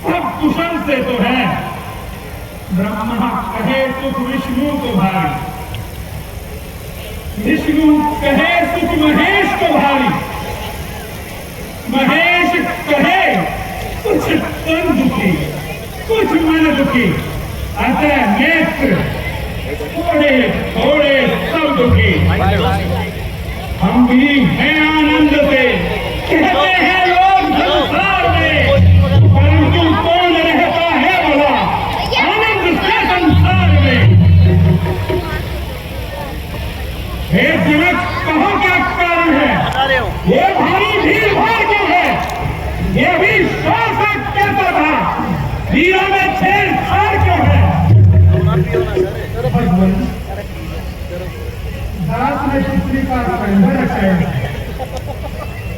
सब कुशल से तो है। ब्रह्मा कहे सुख विष्णु को भारी, विष्णु कहे सुख महेश को भारी, महेश कहे कुछ तन दुखी कुछ मन दुखी, अतः नेत्र थोड़े थोड़े सब दुखी। हम भी हैं आनंद से, कहते हैं लोग संसार में, परंतु कौन रहता है भला आनंद से संसार में। हे जनक, कहो क्या कारण है, ये भारी भीड़ भाड़ क्यों है, ये भी शासक कैसा था, वीरों में छेड़छाड़ क्यों है। दास ने पुत्री का कंधा रचाया,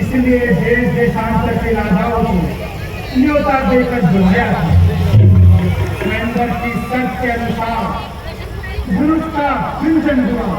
इसलिए देश देशांतर के राजाओं को न्योता देकर बुलाया था। मेंबर की शर्त के अनुसार धनुष का विंजन हुआ।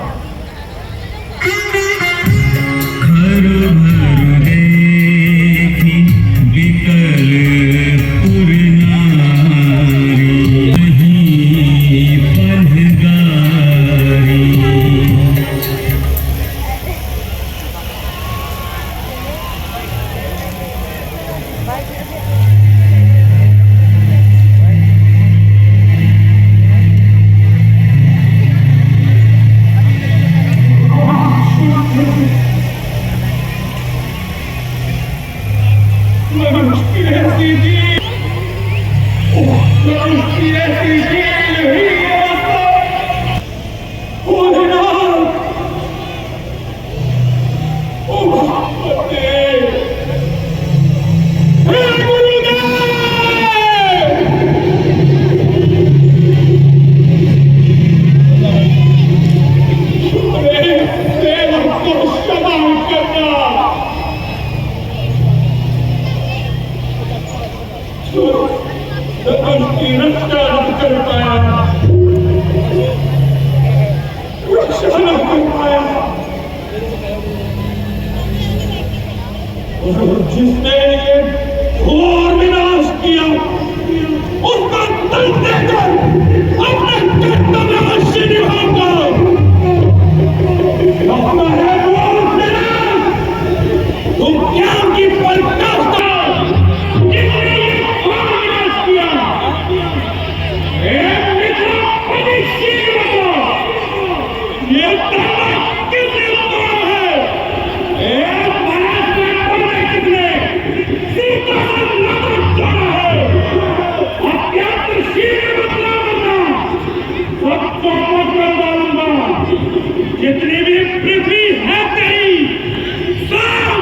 जिसने ये घोर विनाश किया उसका दंड देकर अपने कर्तव्य अवश्य निभाऊंगा। तुम ज्ञान की पराकाष्ठा जिसने ये घोर विनाश किया, ये किसने तोड़ा है, जितनी भी पृथ्वी है तेरी सब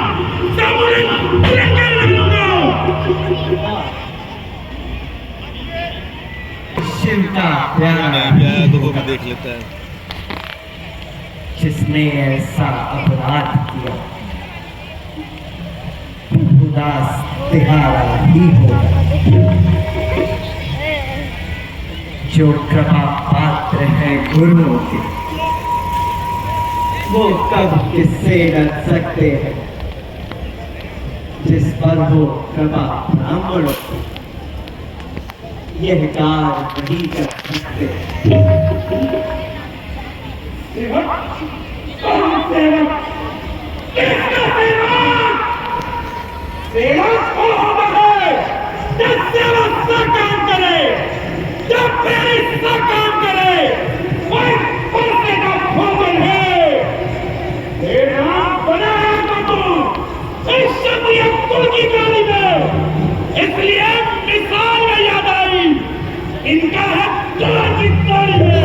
शिव का प्यारा तो वो भी देख लेता है। जिसने ऐसा अपराध किया उदास तिहारा ही होगा। जो कृपा पात्र है गुरुओं के वो कब किससे डर सकते हैं, जिस पर वो कृपा ब्राह्मणों यह कार्य नहीं कर सकते। सेवक को होता है जब सेवक सा काम करे, जब प्रेरित सा काम करे, वही पैसे का भोजन है। तेरा बना है तो तू इस क्षत्रिय कुल की गाली में, इसलिए मिसाल में याद आई, इनका है चोर की गाली में।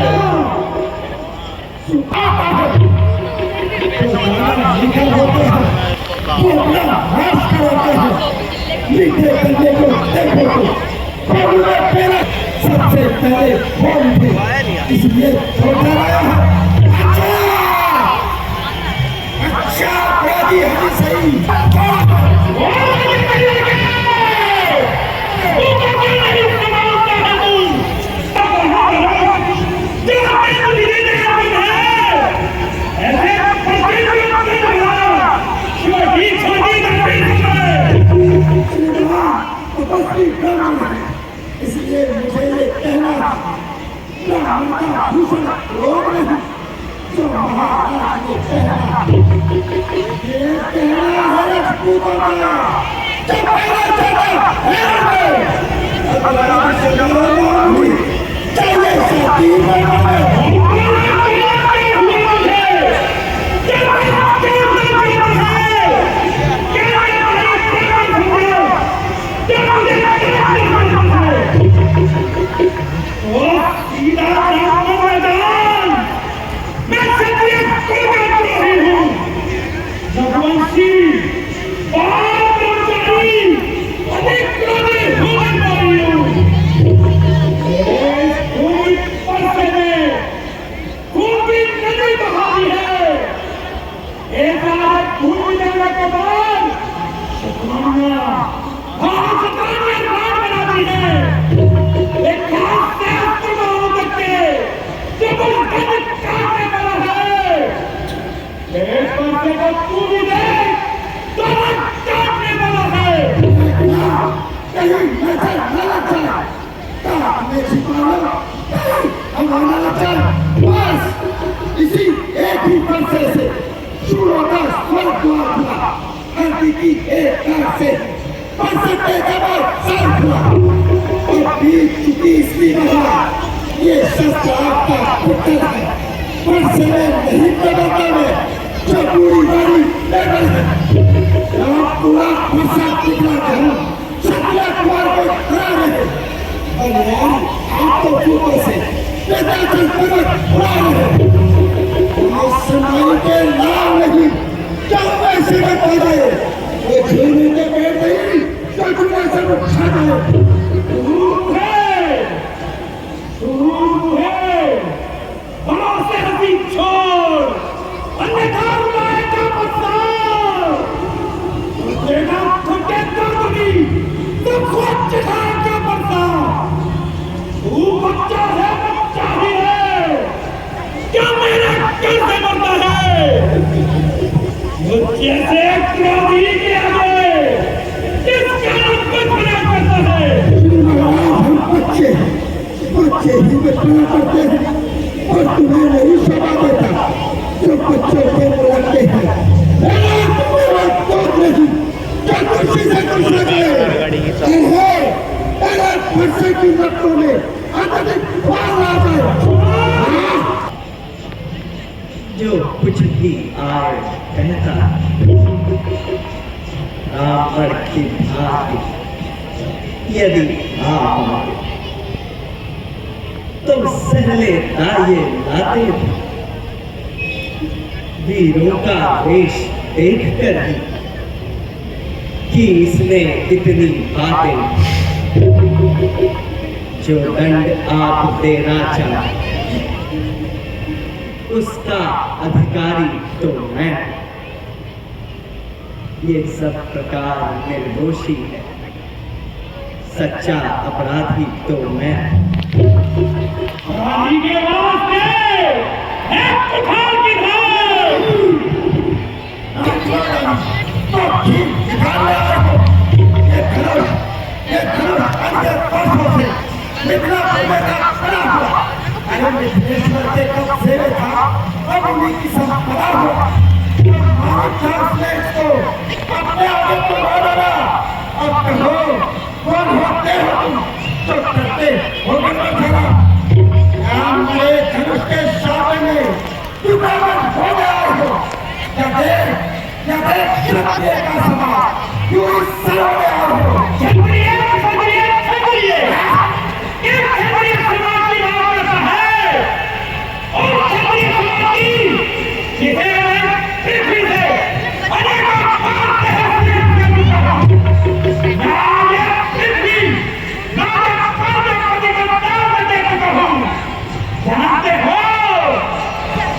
सबसे पहले इसलिए अच्छा अपराधी है सही। ब्राह्मण है, इसलिए मुझे ये कहना था, ब्राह्मण का भूषण रोग नहीं, जो महाराज ने कहना, ये कहना है राजपूतों का, जब पहला चढ़ा है, अगर आप से लड़ना हुई, चाहिए शादी इसी एक ही फंसे से शुरू का स्वर्ग द्वार खुला, धरती की एक कार से फंसे के जवाब सर खुला, और बीत चुकी इसकी महिला, ये शस्त्र आपका पुत्र है, फंसे में नहीं बदलते में, जो पूरी बारी लेवल है, आप पूरा फंसा कितना करूं, सत्या कुमार को खड़ा रहे, और यार आप तो फूटों से नेताजी पर्वत उड़ा रहे, सुनाई के नाम नहीं, क्या पैसे में पड़ गए, वो झूले के पेड़ नहीं, तो झूले से उठा गए, दूर है, बड़ों से हंसी छोड़, अन्यथा उड़ाएगा पत्थर, तेरा ठुके दर्दनी, तो खुद चिढ़ाएगा पत्थर, तू बच्चा है, बच्चा ही है, क्या मेरा कैसे मरता है, मुझे से क्रोधी के आगे, किसका कुछ बना करता है, हम बच्चे ही बचना करते हैं, और तुम्हें नहीं सभा देता, जो बच्चों के लगते हैं, तुम्हें तो नहीं, क्या खुशी से खुश लगे, फंसे की रत्तों में अत्यधिक फाल आ गए, जो कुछ भी आए कहता रावण की भांति, यदि आप आते तो सहले दाये लाते थे, वीरों का वेश देख कर ही कि इसमें इतनी बातें, जो दंड आप देना चाहे उसका अधिकारी तो मैं, ये सब प्रकार निर्दोषी है, सच्चा अपराधी तो मैं, रानी के वास्ते एक बुखार की धार, तो ठीक दिखा रहा हो, ये धनुष अंदर परसों से मिथिला का खड़ा हुआ, अरे मिथिलेश्वर के कब से था, अब उन्हीं की संपदा हो, महाराज को अपने आगे बढ़ाना, अब कहो कौन होते हो तुम, जो करते हो बंधना, राम ने धनुष के सामने में दुकान हो गया हो, या देख सत्य का सवाल, क्यों इस सामने आओ हो, छतरिए किस छतरिए समाज की बात करता है, और छतरिए समाज की जिसे मैं पृथ्वी से अनेकों बार तहसील कर चुका हूं, मैं ये पृथ्वी नायक पार्वती को दान दे चुका हूं, जानते हो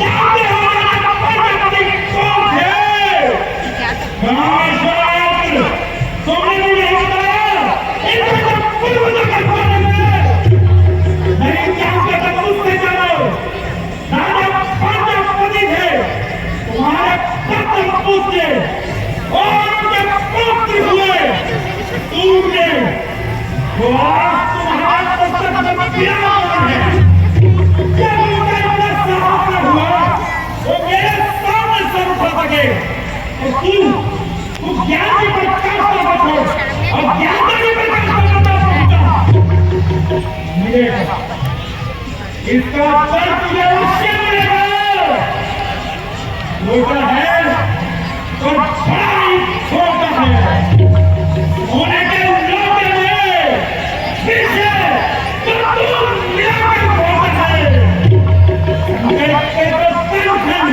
नायक पार्वती कौन है, तुमने वो आज तुम्हारे पुस्तक में दिया है। जब उनका इतना साहस न हुआ, वो मेरे सामने सर उठा सके। तो तू ज्ञान की प्रकाश का बचो और ज्ञान की प्रकाश का बचो। मिलेगा इसका फल तुझे उससे मिलेगा। छोटा है और बड़ा ही छोटा है। होने के लोटे में पीछे तो तू मिलाकर छोटा है। संकट के तो टेंशन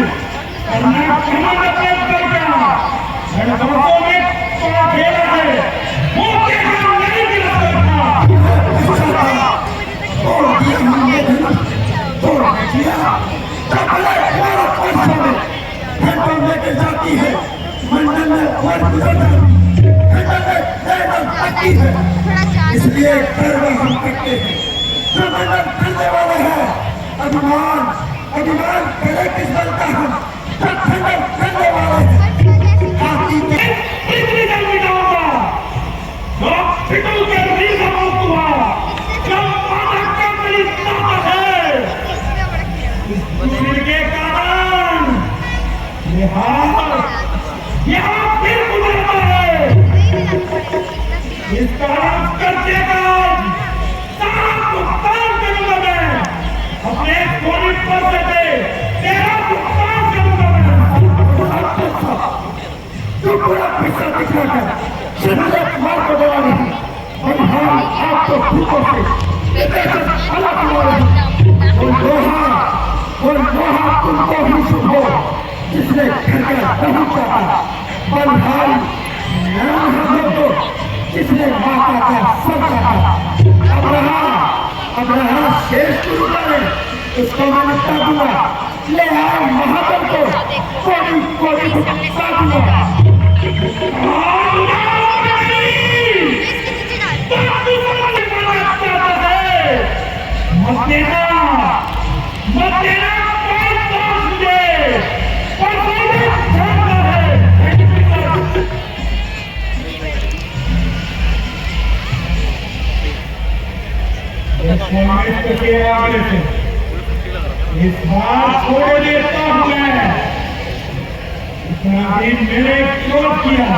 करना कमर में करना गणतंत्रों में तो खेला है। वो क्या नहीं गिरा सकता। तोड़ दिया हमने धनुष, तोड़ दिया। चपले भारत वर्ष में घंटों लेके जाती है, मंडल में और गुजर जाती है, घंटों में गर्दन तकती है। इसलिए गर्व हम करते हैं, जो मंडल करने वाले हैं। अभिमान अभिमान करे किस बल का हम, जो खंडन करने वाले हैं। हाथी के इतनी जल्दी जाऊंगा तो फिटू के रील मौत हुआ। जब माता का मेरी ताकत है इस दुश्मन के कारण यहाँ फिर गुजरता है। इस कारण करके का सारा भुगतान करूंगा मैं। अपने कोई पर से तेरा भुगतान करूंगा मैं। तो पूरा पैसा दिखाकर शरीर कुमार को देवा नहीं और हम आपको भूखों से अलग हुआ नहीं। और लोहा तुमको ही शुभ हो जिसने घर का दही चाहा। बलहाल नाम हम को जिसने माता का सर काटा। अब रहा शेष गुरु करे उसको मानता दूंगा। ले आओ महाबल को कोई कोई भुगता दूंगा। मत देना कोई दोष मुझे और कोई जानता है। इस बार छोड़ देता हूं मैं। इतना दिन मैंने क्यों किया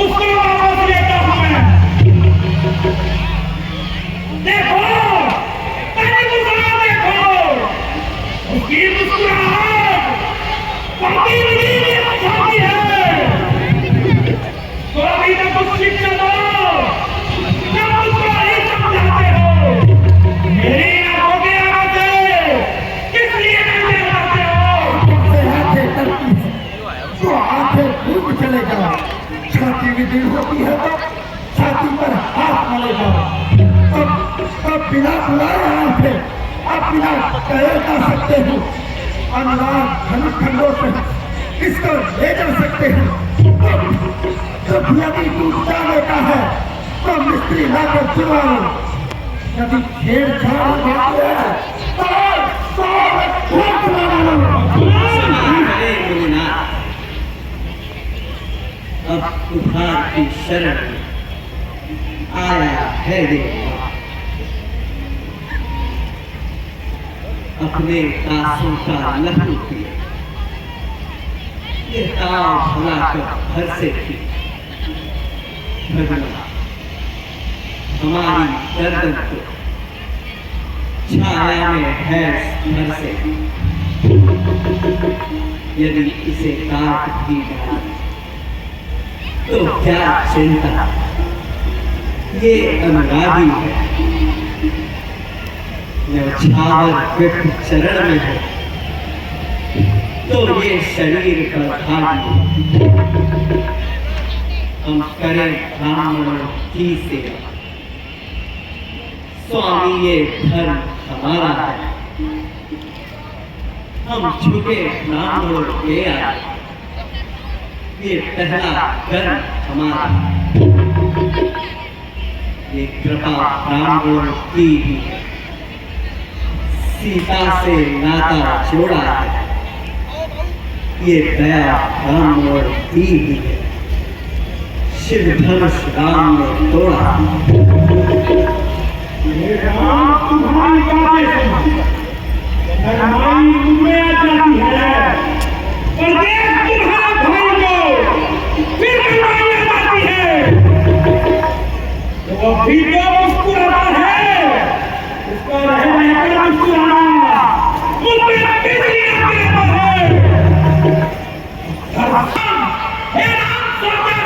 उसको वापस लेता हूं मैं। देखो उसकी मुस्कुराहट काफी अच्छी है। तो अभी तक कुछ शिक्षा दो, जब उसको नहीं समझाते हो। मेरी आंखों के आगे किस लिए नहीं देखते हो। आंखें डरती है तो आंखें भूख चलेगा। छाती में दिल होती है तो छाती पर हाथ मलेगा। तब बिना बुलाए आंखें आप बिना कहे जा सकते हो। अनुराग धनुष खंडों से किसको ले जा सकते हो। जब यदि टूट जाने का है तो मिस्त्री लाकर जुड़वा लो। यदि छेड़छाड़ होती है तो अब तुम्हार की शरण आया है देवा। अपने दासों का लहू किया, ये ताव भलाकर घर से थी। भगवान हमारी गर्दन को छाया में है घर से। यदि इसे काट भी डाला तो क्या चिंता, ये अनुरागी है। न्यौछावर विप्र चरण में हो तो ये शरीर का भागी। हम करें ब्राह्मणों की सेवा, स्वामी ये धर्म हमारा है। हम झुके ब्राह्मणों के आए, ये पहला कर्म हमारा। ये कृपा ब्राह्मणों की भी है, सीता से नाता जोड़ा है। ये दया ब्राह्मणों की भी है, शिव धनुष राम ने तोड़ा। वही जो मुस्कुराता है उसका रह रहकर मुस्कुराना मुझ पे बिजली गिरता है। हे राम सागर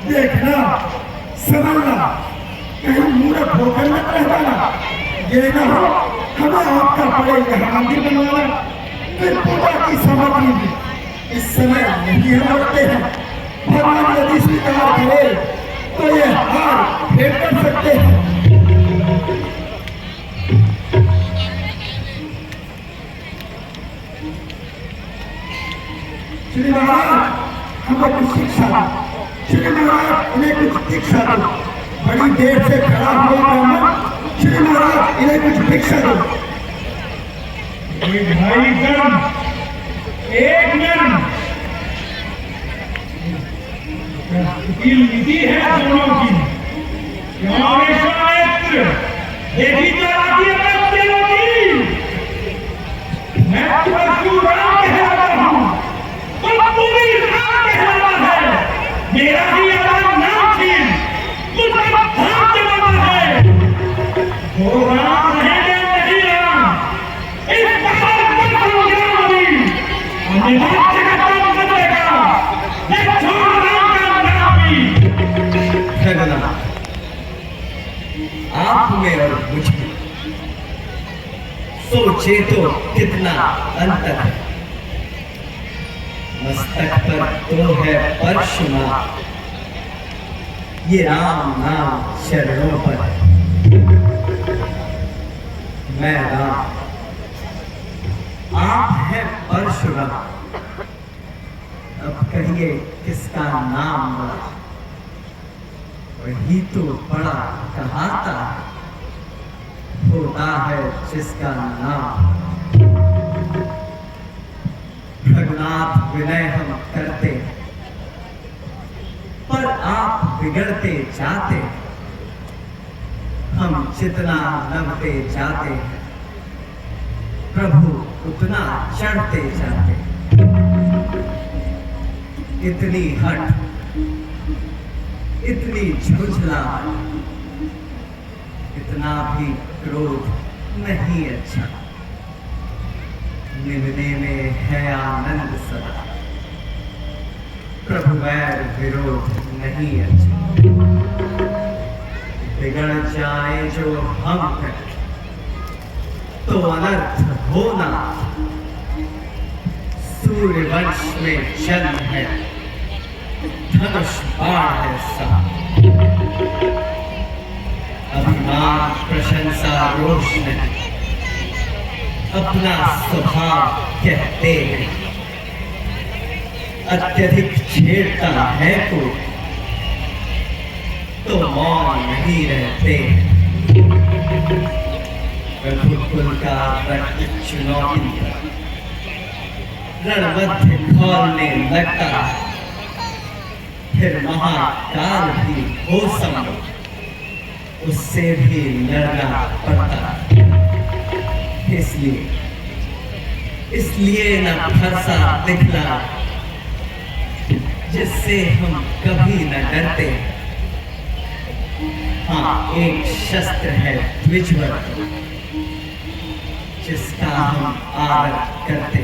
देखना समझना, कहीं मूर्ख होकर मत रहना। ये ना हो हमें आपका बड़े यहाँ मंदिर बनवाना, फिर पूजा की सामग्री भी इस समय नहीं हम रखते हैं। भगवान यदि स्वीकार करे तो ये हार भेंट कर सकते हैं। श्री महाराज हमें कुछ शिक्षा दो, श्री महाराज उन्हें कुछ दीक्षा दो। बड़ी देर से खड़ा हुए ब्राह्मण, श्री महाराज इन्हें कुछ दीक्षा दो। भाई जन एक जन की नीति है दोनों की। देखी क्या आती है बच्चों की। मैं परशुराम कहलाता हूँ, तुम पूरी राम कहलाता है। मेरा ही अलग नाम थी, मुझे धाम जमाना है। वो राम रहेंगे नहीं राम, इस बात को समझाओ अभी। अन्यथा जगत को बदलेगा, ये छोड़ राम का नाम भी। जगन्नाथ, आप में और मुझ में सोचे तो कितना अंतर है। मस्तक पर तो है परशुराम, ये राम नाम चरणों पर है। मैं राम, आप है परशुराम। अब कहिए किसका नाम बड़ा? वही तो बड़ा कहाता होता है जिसका नाम। रघुनाथ विनय हम करते, पर आप बिगड़ते जाते। हम जितना नमते जाते हैं, प्रभु उतना चढ़ते जाते। इतनी हट, इतनी झुंझला, इतना भी क्रोध नहीं अच्छा। मिलने में है आनंद सदा, प्रभु वैर विरोध नहीं अच्छा। बिगड़ जाए जो हम हैं तो अनर्थ होना। सूर्यवंश में जन्म है, धनुष बाण है सा। अभिमान प्रशंसा रोष नहीं, अपना स्वभाव कहते हैं। अत्यधिक छेड़ता है कोई तो मौन नहीं रहते। रघुकुल का रक्त चुनौती पर रणबद्ध खोलने लगता है। फिर महाकाल भी हो संभव, उससे भी लड़ना पड़ता। इसलिए न फरसा दिखला जिससे हम कभी न डरते। हाँ, एक शस्त्र है द्विजवर जिसका हम आदर करते।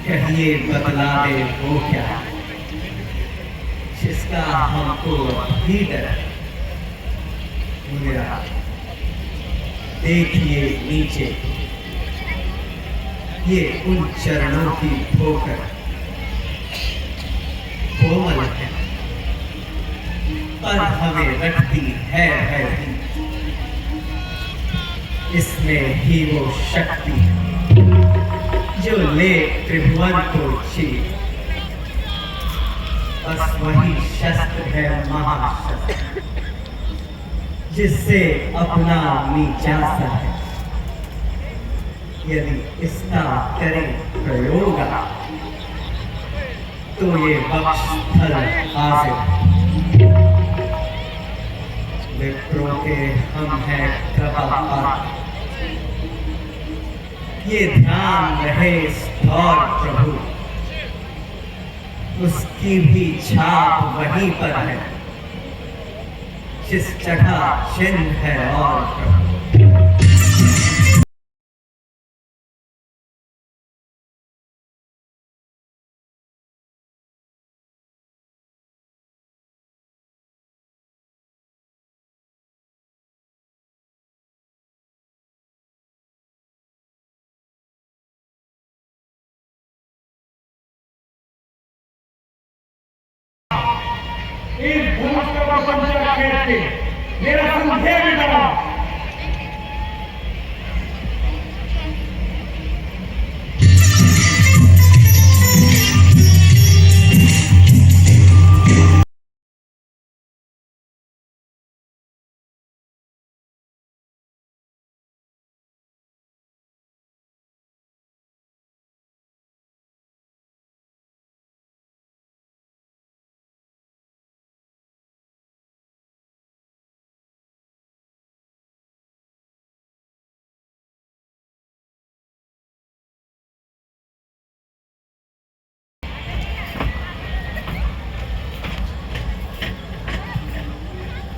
कहिए बतला दे वो क्या जिसका हमको भी डर। मेरा देखिए नीचे, ये उन चरणों की ठोकर कोमल है, पर हमें रखती है भयभीत। इसमें ही वो शक्ति जो ले त्रिभुवन को चीर। बस वही शस्त्र है महाशस्त्र जिससे अपना नीचा है। यदि इसका करें प्रयोग तो ये वक्षस्थल हाजिर। विप्रों के हम हैं कृपा पात्र, ये ध्यान रहे इस दौर प्रभु। उसकी भी छाप वहीं पर है जिस जगह चिन्ह है और इस धनुष का पंचा खेल के मेरा संदेह मिटाओ।